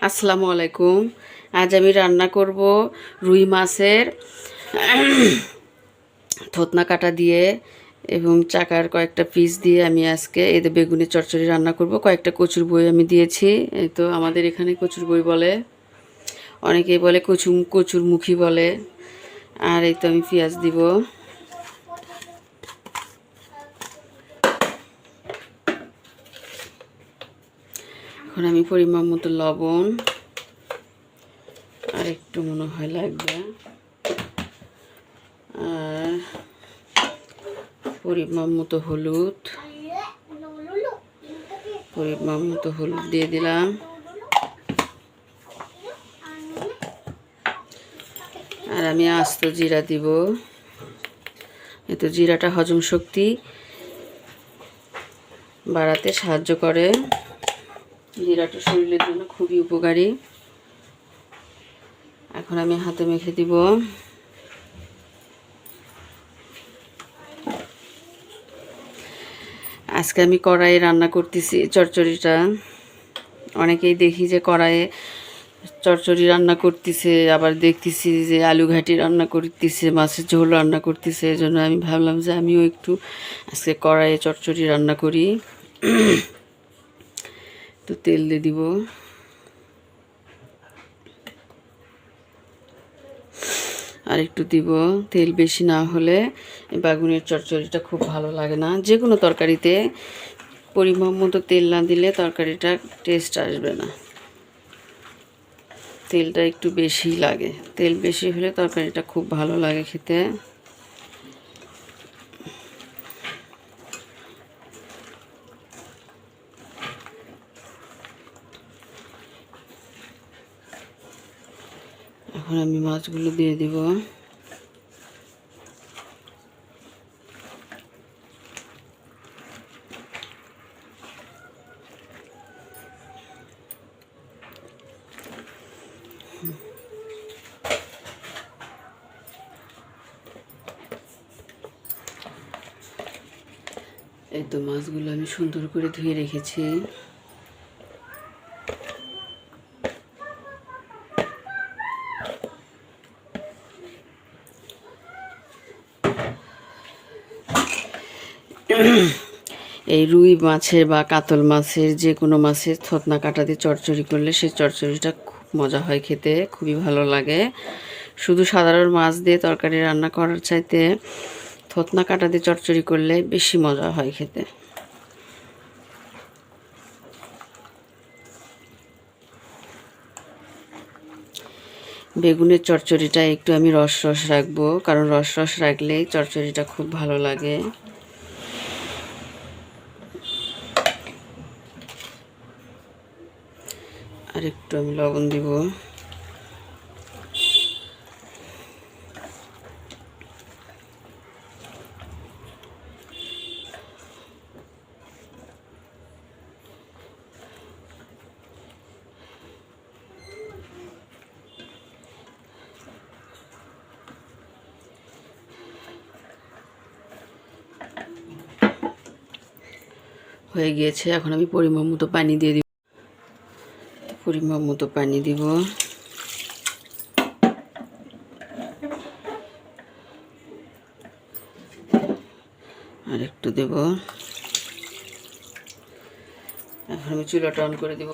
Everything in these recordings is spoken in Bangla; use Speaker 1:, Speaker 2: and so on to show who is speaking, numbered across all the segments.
Speaker 1: আসসালামু আলাইকুম। আজ আমি রান্না করব রুই মাছের থতনা কাটা দিয়ে এবং চাকার কয়েকটা পিস দিয়ে আমি আজকে এতে বেগুনের চচ্চড়ি রান্না করব। কয়েকটা কচুর বই আমি দিয়েছি। এই তো আমাদের এখানে কচুর বই বলে, অনেকেই বলে কচুর মুখী বলে। আর এই তো আমি পেঁয়াজ দিব। এখন আমি পরিমাণ মতো লবণ, আর একটু মনে হয় লাগবে, আর পরিমাণ মতো হলুদ দিয়ে দিলাম। আর আমি আস্ত জিরা দিব। এতো জিরাটা হজম শক্তি বাড়াতে সাহায্য করে। জিরাটা শরীরের জন্য খুবই উপকারী। এখন আমি হাতে মেখে দিব। আজকে আমি কড়াইয়ে রান্না করতেছি চচ্চড়িটা। অনেকেই দেখি যে কড়াইয়ে চচ্চড়ি রান্না করতেছে, আবার দেখতেছি যে আলু ঘাটি রান্না করতেছে, মাছের ঝোল রান্না করতেছে। এই জন্য আমি ভাবলাম যে আমিও একটু আজকে কড়াইয়ে চচ্চড়ি রান্না করি। তো তেল দিয়ে দিব। আর একটু দিব। তেল বেশি না হলে বেগুনের চচ্চড়িটা খুব ভালো লাগে না। যে কোনো তরকারিতে পরিমাণ মতো তেল না দিলে তরকারিটা টেস্ট আসবে না। তেলটা একটু বেশি লাগে। তেল বেশি হলে তরকারিটা খুব ভালো লাগে খেতে। এখন আমি মাছগুলো দিয়ে দিব। এই তো মাছগুলো আমি সুন্দর করে ধুয়ে রেখেছি। এই রুই মাছের বা কাতল মাছের, যে কোনো মাছের থতনা কাটা দিয়ে চচ্চড়ি করলে সেই চচ্চড়িটা খুব মজা হয় খেতে, খুবই ভালো লাগে। শুধু সাধারণ মাছ দিয়ে তরকারি রান্না করার চাইতে থতনা কাটা দিয়ে চচ্চড়ি করলে বেশি মজা হয় খেতে। বেগুনের চচ্চড়িটা একটু আমি রস রাখবো, কারণ রস রাখলেই চচ্চড়িটা খুব ভালো লাগে। আর একটু আমি লবণ দিব। হয়ে গিয়েছে। এখন আমি পরিমাণ মতো পানি দিয়ে দিব। পরিমাণ মতো পানি দিব। আর একটু দেব। এখন আমি চুলাটা অন করে দেব।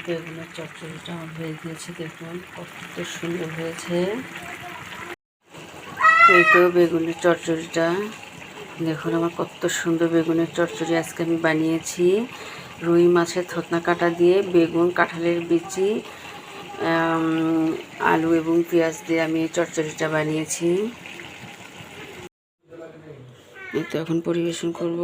Speaker 1: বেগুনের চচ্চড়িটা আমার হয়ে গিয়েছে। দেখুন কত সুন্দর হয়েছে। এই তো বেগুনের চচ্চড়িটা দেখুন, আমার কত সুন্দর বেগুনের চচ্চড়ি আজকে আমি বানিয়েছি। রুই মাছের থতনা কাটা দিয়ে বেগুন, কাঁঠালের বিচি, আলু এবং পেঁয়াজ দিয়ে আমি এই চচ্চড়িটা বানিয়েছি। এই তো এখন পরিবেশন করব।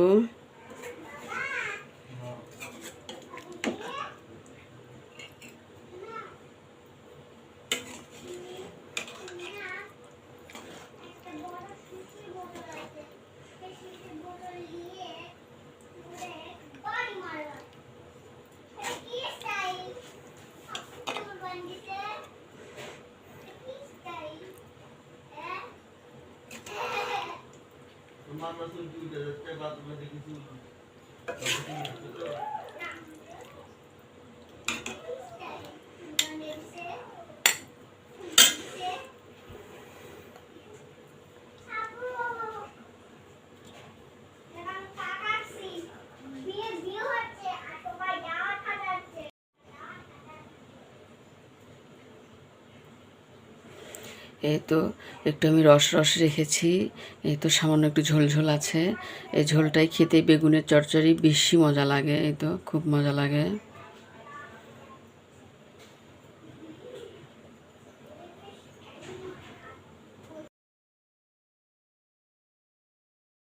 Speaker 1: এই তো একটু আমি রস রস রেখেছি, এই তো সামান্য একটু ঝোল ঝোল আছে। এই ঝোলটাই খেতে বেগুনের চচ্চড়ি বেশি মজা লাগে, এই তো খুব মজা লাগে।